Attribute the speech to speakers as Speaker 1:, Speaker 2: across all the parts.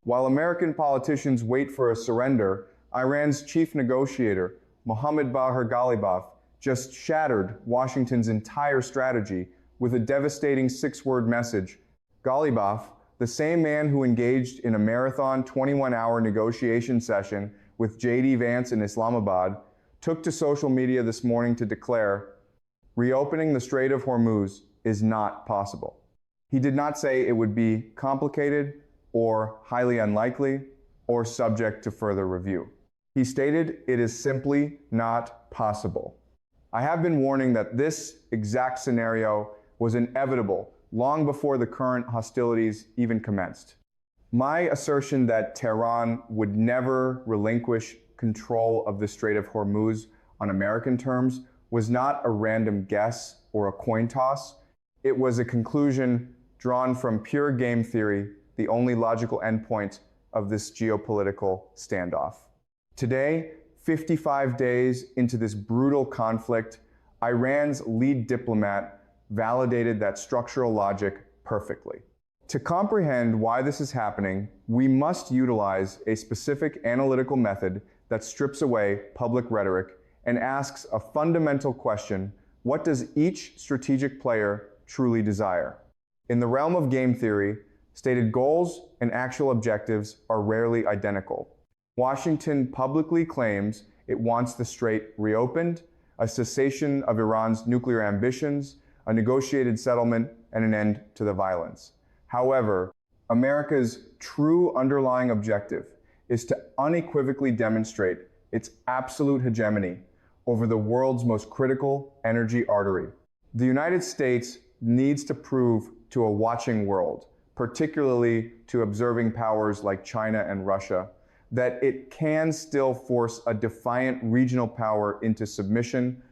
Speaker 1: While American politicians wait for a surrender, Iran's chief negotiator, Mohammad Bagher Ghalibaf, just shattered Washington's entire strategy with a devastating 6-word message. Ghalibaf, the same man who engaged in a marathon 21-hour negotiation session with JD Vance in Islamabad, took to social media this morning to declare, reopening the Strait of Hormuz is not possible. He did not say it would be complicated or highly unlikely or subject to further review. He stated it is simply not possible. I have been warning that this exact scenario was inevitable long before the current hostilities even commenced. My assertion that Tehran would never relinquish control of the Strait of Hormuz on American terms was not a random guess or a coin toss. It was a conclusion drawn from pure game theory, the only logical endpoint of this geopolitical standoff. Today, 55 days into this brutal conflict, Iran's lead diplomat validated that structural logic perfectly. To comprehend why this is happening, we must utilize a specific analytical method that strips away public rhetoric and asks a fundamental question: what does each strategic player truly desire? In the realm of game theory, stated goals and actual objectives are rarely identical. Washington publicly claims it wants the strait reopened, a cessation of Iran's nuclear ambitions, a negotiated settlement, and an end to the violence. However, America's true underlying objective is to unequivocally demonstrate its absolute hegemony over the world's most critical energy artery. The United States needs to prove to a watching world, particularly to observing powers like China and Russia, that it can still force a defiant regional power into submission,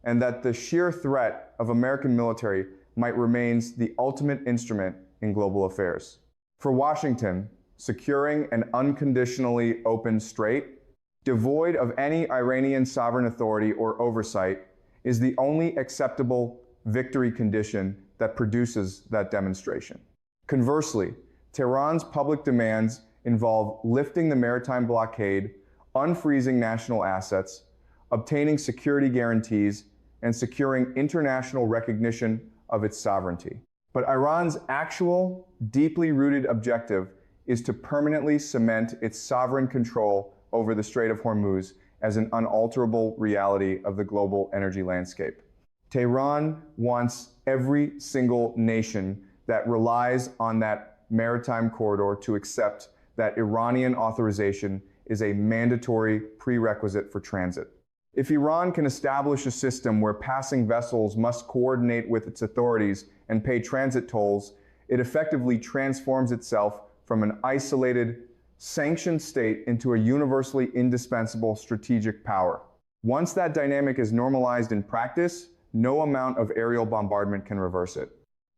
Speaker 1: and that the sheer threat of American military might remain the ultimate instrument in global affairs. For Washington, securing an unconditionally open strait, devoid of any Iranian sovereign authority or oversight, is the only acceptable victory condition that produces that demonstration. Conversely, Tehran's public demands involve lifting the maritime blockade, unfreezing national assets, obtaining security guarantees, and securing international recognition of its sovereignty. But Iran's actual, deeply rooted objective is to permanently cement its sovereign control over the Strait of Hormuz as an unalterable reality of the global energy landscape. Tehran wants every single nation that relies on that maritime corridor to accept that Iranian authorization is a mandatory prerequisite for transit. If Iran can establish a system where passing vessels must coordinate with its authorities and pay transit tolls, it effectively transforms itself from an isolated, sanctioned state into a universally indispensable strategic power. Once that dynamic is normalized in practice, no amount of aerial bombardment can reverse it.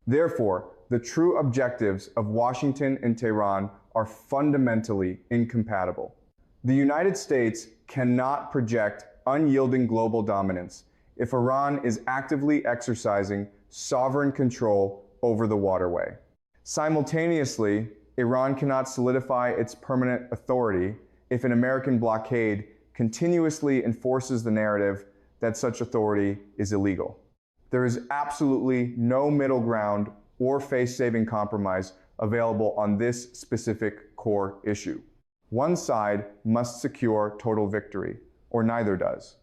Speaker 1: Therefore, the true objectives of Washington and Tehran are fundamentally incompatible. The United States cannot project unyielding global dominance if Iran is actively exercising sovereign control over the waterway. Simultaneously, Iran cannot solidify its permanent authority if an American blockade continuously enforces the narrative that such authority is illegal. There is absolutely no middle ground or face-saving compromise available on this specific core issue. One side must secure total victory, or neither does.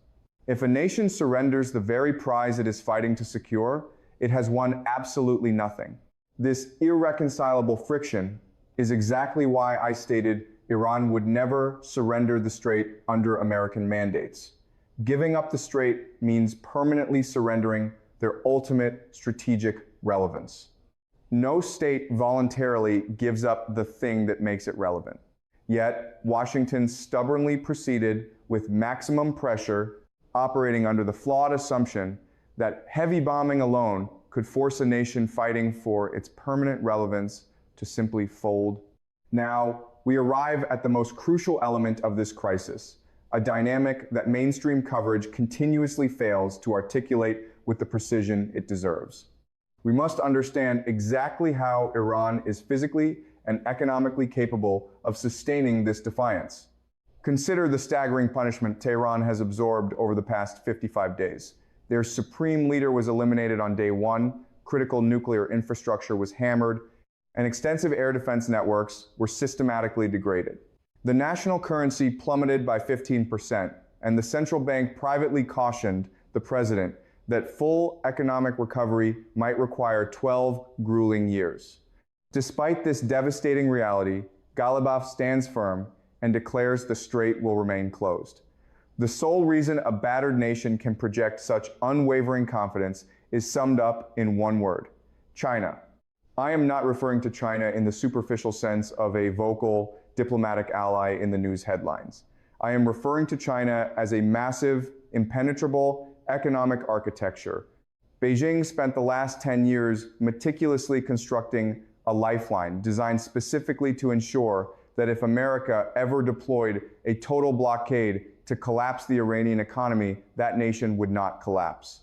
Speaker 1: If a nation surrenders the very prize it is fighting to secure, it has won absolutely nothing. This irreconcilable friction is exactly why I stated Iran would never surrender the strait under American mandates. Giving up the strait means permanently surrendering their ultimate strategic relevance. No state voluntarily gives up the thing that makes it relevant. Yet, Washington stubbornly proceeded with maximum pressure, operating under the flawed assumption that heavy bombing alone could force a nation fighting for its permanent relevance to simply fold. Now, we arrive at the most crucial element of this crisis, a dynamic that mainstream coverage continuously fails to articulate with the precision it deserves. We must understand exactly how Iran is physically and economically capable of sustaining this defiance. Consider the staggering punishment Tehran has absorbed over the past 55 days. Their supreme leader was eliminated on day one, critical nuclear infrastructure was hammered, and extensive air defense networks were systematically degraded. The national currency plummeted by 15%, and the central bank privately cautioned the president that full economic recovery might require 12 grueling years. Despite this devastating reality, Ghalibaf stands firm and declares the strait will remain closed. The sole reason a battered nation can project such unwavering confidence is summed up in one word: China. I am not referring to China in the superficial sense of a vocal diplomatic ally in the news headlines. I am referring to China as a massive, impenetrable economic architecture. Beijing spent the last 10 years meticulously constructing a lifeline designed specifically to ensure that if America ever deployed a total blockade to collapse the Iranian economy, that nation would not collapse.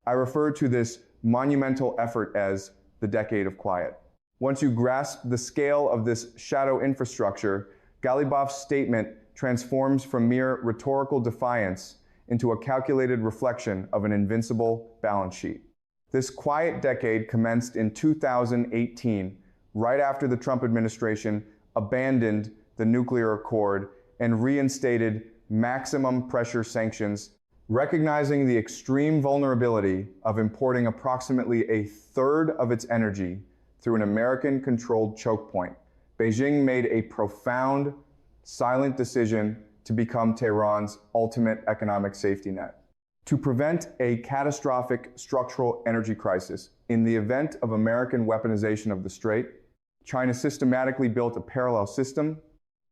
Speaker 1: I refer to this monumental effort as the Decade of Quiet. Once you grasp the scale of this shadow infrastructure, Ghalibaf's statement transforms from mere rhetorical defiance into a calculated reflection of an invincible balance sheet. This quiet decade commenced in 2018, right after the Trump administration abandoned the nuclear accord and reinstated maximum pressure sanctions, recognizing the extreme vulnerability of importing approximately a third of its energy through an American-controlled choke point. Beijing made a profound, silent decision to become Tehran's ultimate economic safety net. To prevent a catastrophic structural energy crisis in the event of American weaponization of the strait, China systematically built a parallel system.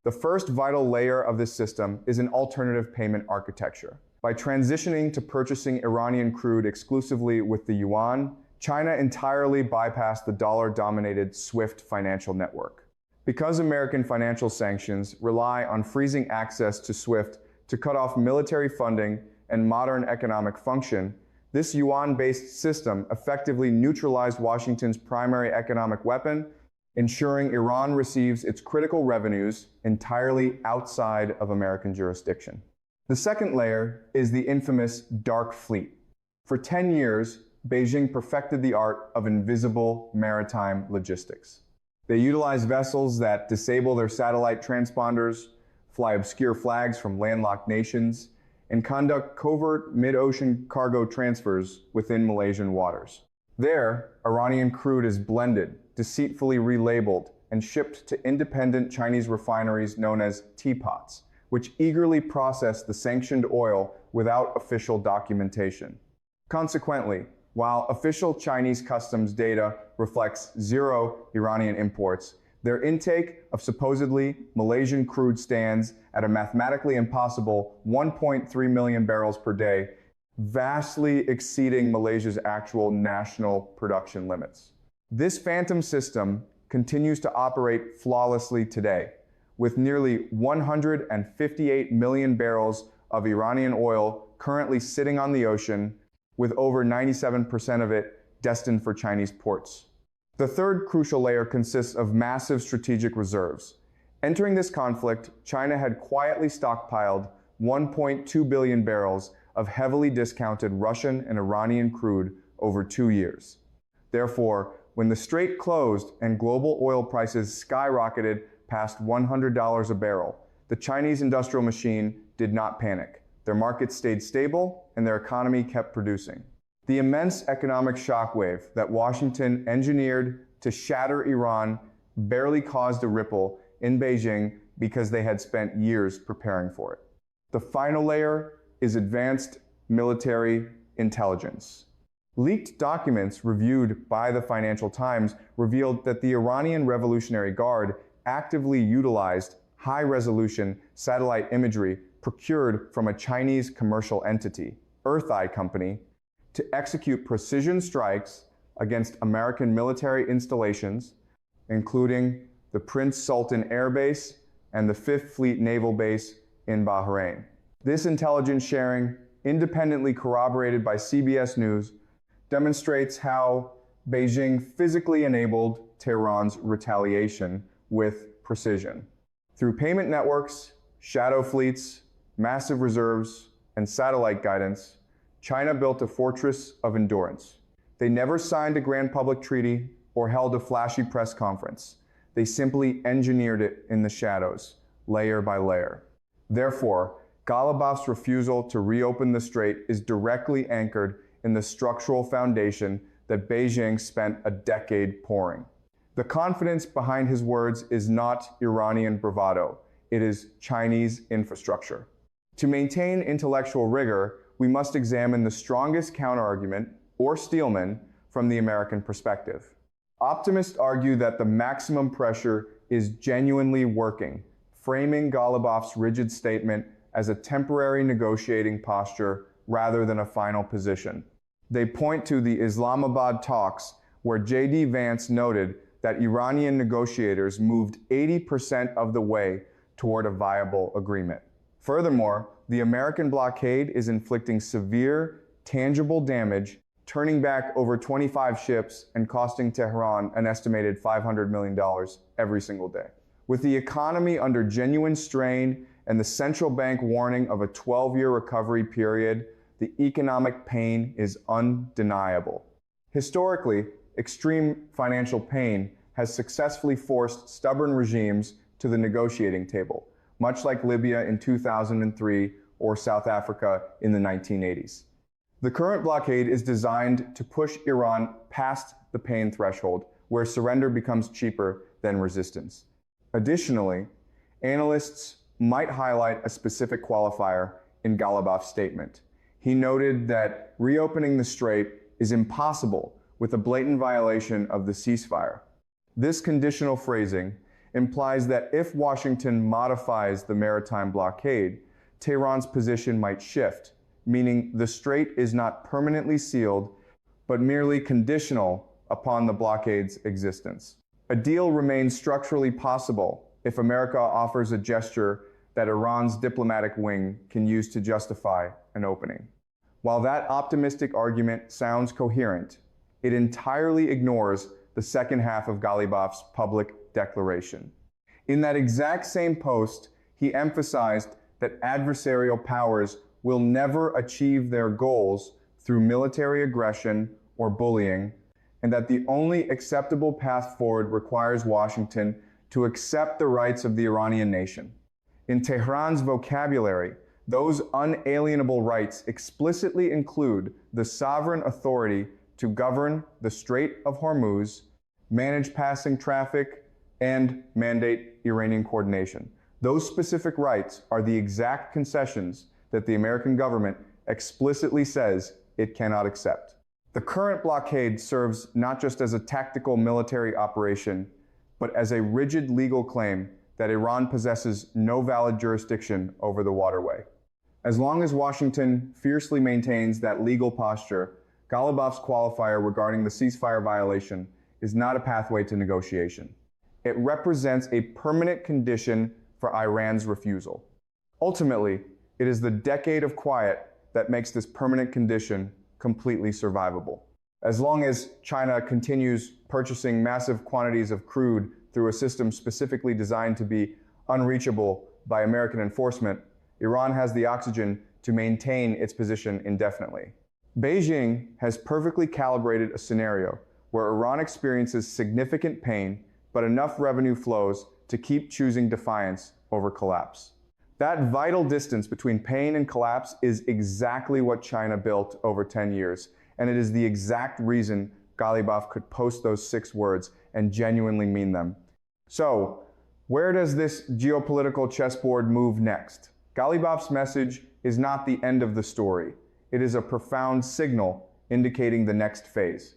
Speaker 1: The first vital layer of this system is an alternative payment architecture. By transitioning to purchasing Iranian crude exclusively with the yuan, China entirely bypassed the dollar-dominated SWIFT financial network. Because American financial sanctions rely on freezing access to SWIFT to cut off military funding and modern economic function, this yuan-based system effectively neutralized Washington's primary economic weapon, ensuring Iran receives its critical revenues entirely outside of American jurisdiction. The second layer is the infamous dark fleet. For 10 years, Beijing perfected the art of invisible maritime logistics. They utilize vessels that disable their satellite transponders, fly obscure flags from landlocked nations, and conduct covert mid-ocean cargo transfers within Malaysian waters. There, Iranian crude is blended, deceitfully relabeled, and shipped to independent Chinese refineries known as teapots, which eagerly process the sanctioned oil without official documentation. Consequently, while official Chinese customs data reflects zero Iranian imports, their intake of supposedly Malaysian crude stands at a mathematically impossible 1.3 million barrels per day, vastly exceeding Malaysia's actual national production limits. This phantom system continues to operate flawlessly today, with nearly 158 million barrels of Iranian oil currently sitting on the ocean, with over 97% of it destined for Chinese ports. The third crucial layer consists of massive strategic reserves. Entering this conflict, China had quietly stockpiled 1.2 billion barrels of heavily discounted Russian and Iranian crude over 2 years. Therefore, when the strait closed and global oil prices skyrocketed past $100 a barrel, the Chinese industrial machine did not panic. Their market stayed stable and their economy kept producing. The immense economic shockwave that Washington engineered to shatter Iran barely caused a ripple in Beijing because they had spent years preparing for it. The final layer is advanced military intelligence. Leaked documents reviewed by the Financial Times revealed that the Iranian Revolutionary Guard actively utilized high-resolution satellite imagery procured from a Chinese commercial entity, Earth Eye Company, to execute precision strikes against American military installations, including the Prince Sultan Air Base and the 5th Fleet Naval Base in Bahrain. This intelligence sharing, independently corroborated by CBS News, demonstrates how Beijing physically enabled Tehran's retaliation with precision. Through payment networks, shadow fleets, massive reserves, and satellite guidance, China built a fortress of endurance. They never signed a grand public treaty or held a flashy press conference. They simply engineered it in the shadows, layer by layer. Therefore, Ghalibaf's refusal to reopen the strait is directly anchored in the structural foundation that Beijing spent a decade pouring. The confidence behind his words is not Iranian bravado, it is Chinese infrastructure. To maintain intellectual rigor, we must examine the strongest counterargument, or steelman, from the American perspective. Optimists argue that the maximum pressure is genuinely working, framing Ghalibaf's rigid statement as a temporary negotiating posture rather than a final position. They point to the Islamabad talks, where JD Vance noted that Iranian negotiators moved 80% of the way toward a viable agreement. Furthermore, the American blockade is inflicting severe, tangible damage, turning back over 25 ships and costing Tehran an estimated $500 million every single day. With the economy under genuine strain and the central bank warning of a 12-year recovery period, the economic pain is undeniable. Historically, extreme financial pain has successfully forced stubborn regimes to the negotiating table, much like Libya in 2003 or South Africa in the 1980s. The current blockade is designed to push Iran past the pain threshold, where surrender becomes cheaper than resistance. Additionally, analysts might highlight a specific qualifier in Ghalibaf's statement. He noted that reopening the strait is impossible with a blatant violation of the ceasefire. This conditional phrasing implies that if Washington modifies the maritime blockade, Tehran's position might shift, meaning the strait is not permanently sealed, but merely conditional upon the blockade's existence. A deal remains structurally possible if America offers a gesture that Iran's diplomatic wing can use to justify an opening. While that optimistic argument sounds coherent, it entirely ignores the second half of Ghalibaf's public declaration. In that exact same post, he emphasized that adversarial powers will never achieve their goals through military aggression or bullying, and that the only acceptable path forward requires Washington to accept the rights of the Iranian nation. In Tehran's vocabulary, those unalienable rights explicitly include the sovereign authority to govern the Strait of Hormuz, manage passing traffic, and mandate Iranian coordination. Those specific rights are the exact concessions that the American government explicitly says it cannot accept. The current blockade serves not just as a tactical military operation, but as a rigid legal claim that Iran possesses no valid jurisdiction over the waterway. As long as Washington fiercely maintains that legal posture, Ghalibaf's qualifier regarding the ceasefire violation is not a pathway to negotiation. It represents a permanent condition for Iran's refusal. Ultimately, it is the decade of quiet that makes this permanent condition completely survivable. As long as China continues purchasing massive quantities of crude through a system specifically designed to be unreachable by American enforcement, Iran has the oxygen to maintain its position indefinitely. Beijing has perfectly calibrated a scenario where Iran experiences significant pain, but enough revenue flows to keep choosing defiance over collapse. That vital distance between pain and collapse is exactly what China built over 10 years, and it is the exact reason Ghalibaf could post those 6 words and genuinely mean them. So, where does this geopolitical chessboard move next? Ghalibaf's message is not the end of the story. It is a profound signal indicating the next phase.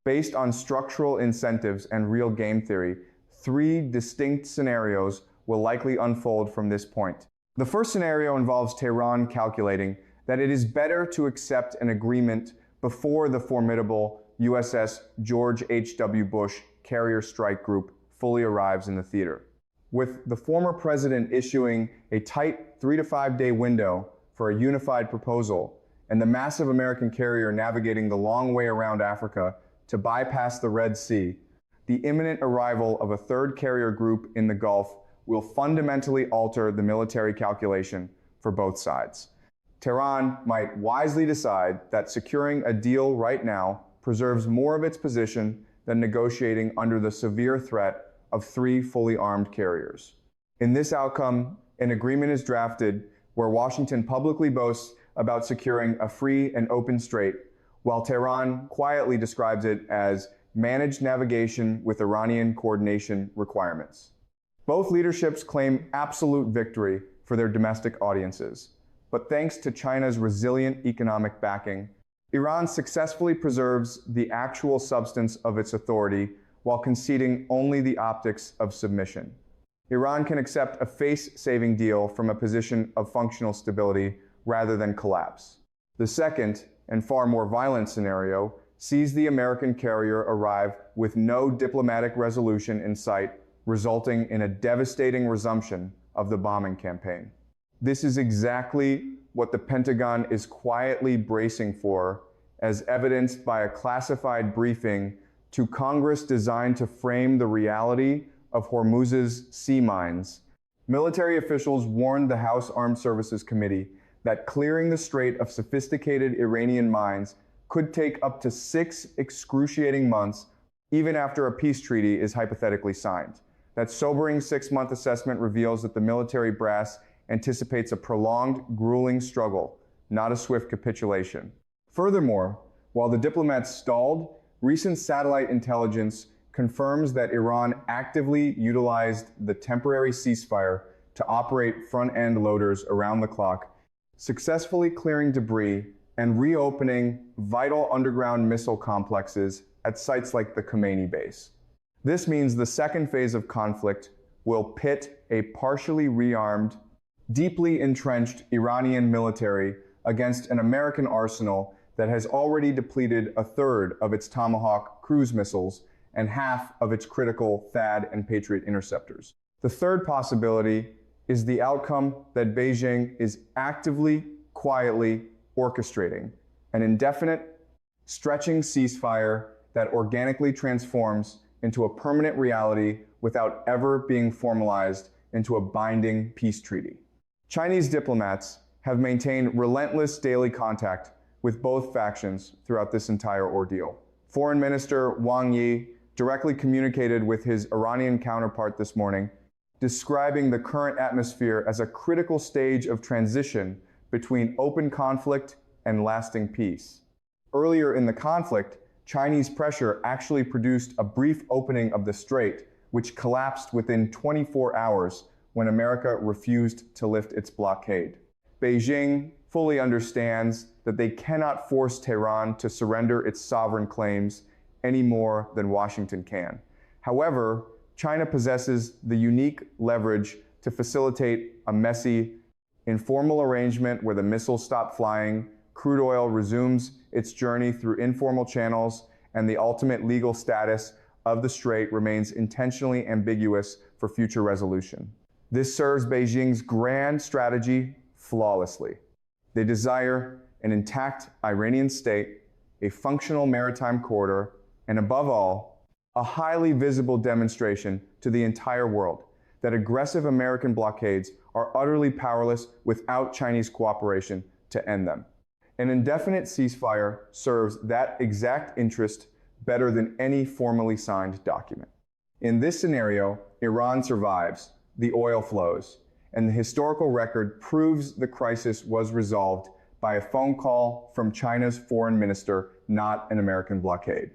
Speaker 1: Based on structural incentives and real game theory, 3 distinct scenarios will likely unfold from this point. The first scenario involves Tehran calculating that it is better to accept an agreement before the formidable USS George H.W. Bush carrier strike group fully arrives in the theater. With the former president issuing a tight 3 to 5 day window for a unified proposal, and the massive American carrier navigating the long way around Africa to bypass the Red Sea, the imminent arrival of a third carrier group in the Gulf will fundamentally alter the military calculation for both sides. Tehran might wisely decide that securing a deal right now preserves more of its position than negotiating under the severe threat of 3 fully armed carriers. In this outcome, an agreement is drafted where Washington publicly boasts about securing a free and open strait, while Tehran quietly describes it as managed navigation with Iranian coordination requirements. Both leaderships claim absolute victory for their domestic audiences, but thanks to China's resilient economic backing, Iran successfully preserves the actual substance of its authority while conceding only the optics of submission. Iran can accept a face-saving deal from a position of functional stability rather than collapse. The second, and far more violent scenario, sees the American carrier arrive with no diplomatic resolution in sight, resulting in a devastating resumption of the bombing campaign. This is exactly what the Pentagon is quietly bracing for, as evidenced by a classified briefing to Congress designed to frame the reality of Hormuz's sea mines. Military officials warned the House Armed Services Committee that clearing the strait of sophisticated Iranian mines could take up to 6 excruciating months, even after a peace treaty is hypothetically signed. That sobering 6-month assessment reveals that the military brass anticipates a prolonged, grueling struggle, not a swift capitulation. Furthermore, while the diplomats stalled, recent satellite intelligence confirms that Iran actively utilized the temporary ceasefire to operate front-end loaders around the clock, successfully clearing debris and reopening vital underground missile complexes at sites like the Khomeini base. This means the second phase of conflict will pit a partially rearmed, deeply entrenched Iranian military against an American arsenal that has already depleted a third of its Tomahawk cruise missiles and half of its critical THAAD and Patriot interceptors. The third possibility is the outcome that Beijing is actively, quietly orchestrating an indefinite, stretching ceasefire that organically transforms into a permanent reality without ever being formalized into a binding peace treaty. Chinese diplomats have maintained relentless daily contact with both factions throughout this entire ordeal. Foreign Minister Wang Yi directly communicated with his Iranian counterpart this morning, describing the current atmosphere as a critical stage of transition between open conflict and lasting peace. Earlier in the conflict, Chinese pressure actually produced a brief opening of the strait, which collapsed within 24 hours when America refused to lift its blockade. Beijing fully understands that they cannot force Tehran to surrender its sovereign claims any more than Washington can. However, China possesses the unique leverage to facilitate a messy, informal arrangement where the missiles stop flying, crude oil resumes its journey through informal channels, and the ultimate legal status of the strait remains intentionally ambiguous for future resolution. This serves Beijing's grand strategy flawlessly. They desire an intact Iranian state, a functional maritime corridor, and above all, a highly visible demonstration to the entire world that aggressive American blockades are utterly powerless without Chinese cooperation to end them. An indefinite ceasefire serves that exact interest better than any formally signed document. In this scenario, Iran survives, the oil flows, and the historical record proves the crisis was resolved by a phone call from China's foreign minister, not an American blockade.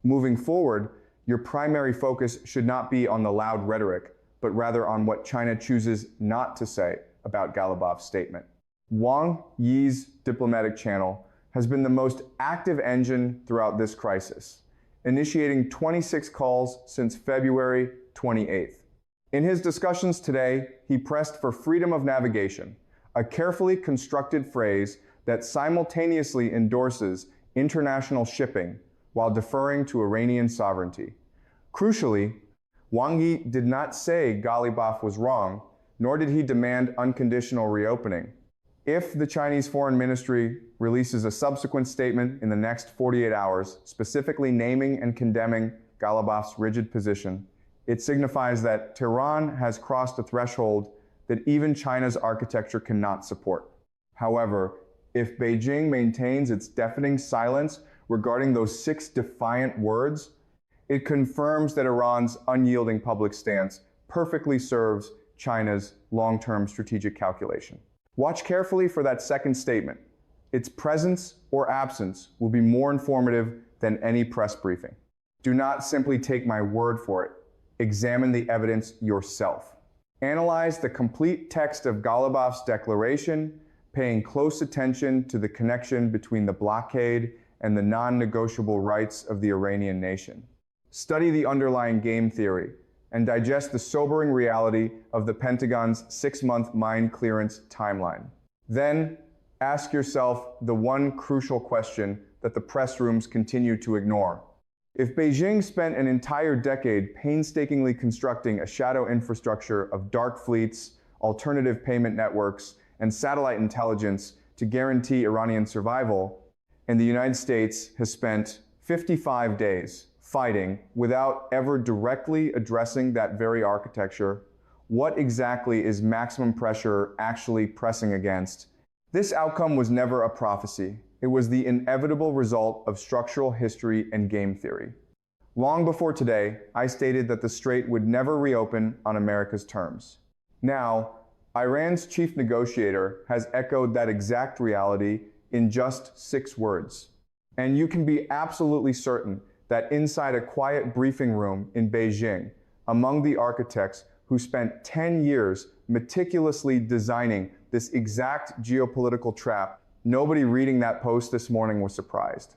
Speaker 1: Moving forward, your primary focus should not be on the loud rhetoric, but rather on what China chooses not to say about Ghalibaf's statement. Wang Yi's diplomatic channel has been the most active engine throughout this crisis, initiating 26 calls since February 28th. In his discussions today, he pressed for freedom of navigation, a carefully constructed phrase that simultaneously endorses international shipping while deferring to Iranian sovereignty. Crucially, Wang Yi did not say Ghalibaf was wrong, nor did he demand unconditional reopening. If the Chinese Foreign Ministry releases a subsequent statement in the next 48 hours, specifically naming and condemning Ghalibaf's rigid position. It signifies that Tehran has crossed a threshold that even China's architecture cannot support. However, if Beijing maintains its deafening silence regarding those 6 defiant words, it confirms that Iran's unyielding public stance perfectly serves China's long-term strategic calculation. Watch carefully for that second statement. Its presence or absence will be more informative than any press briefing. Do not simply take my word for it. Examine the evidence yourself. Analyze the complete text of Ghalibaf's declaration, paying close attention to the connection between the blockade and the non-negotiable rights of the Iranian nation. Study the underlying game theory and digest the sobering reality of the Pentagon's 6-month mine clearance timeline. Then, ask yourself the one crucial question that the press rooms continue to ignore. If Beijing spent an entire decade painstakingly constructing a shadow infrastructure of dark fleets, alternative payment networks, and satellite intelligence to guarantee Iranian survival, and the United States has spent 55 days fighting without ever directly addressing that very architecture, what exactly is maximum pressure actually pressing against? This outcome was never a prophecy. It was the inevitable result of structural history and game theory. Long before today, I stated that the Strait would never reopen on America's terms. Now, Iran's chief negotiator has echoed that exact reality in just 6 words. And you can be absolutely certain that inside a quiet briefing room in Beijing, among the architects who spent 10 years meticulously designing this exact geopolitical trap, nobody reading that post this morning was surprised.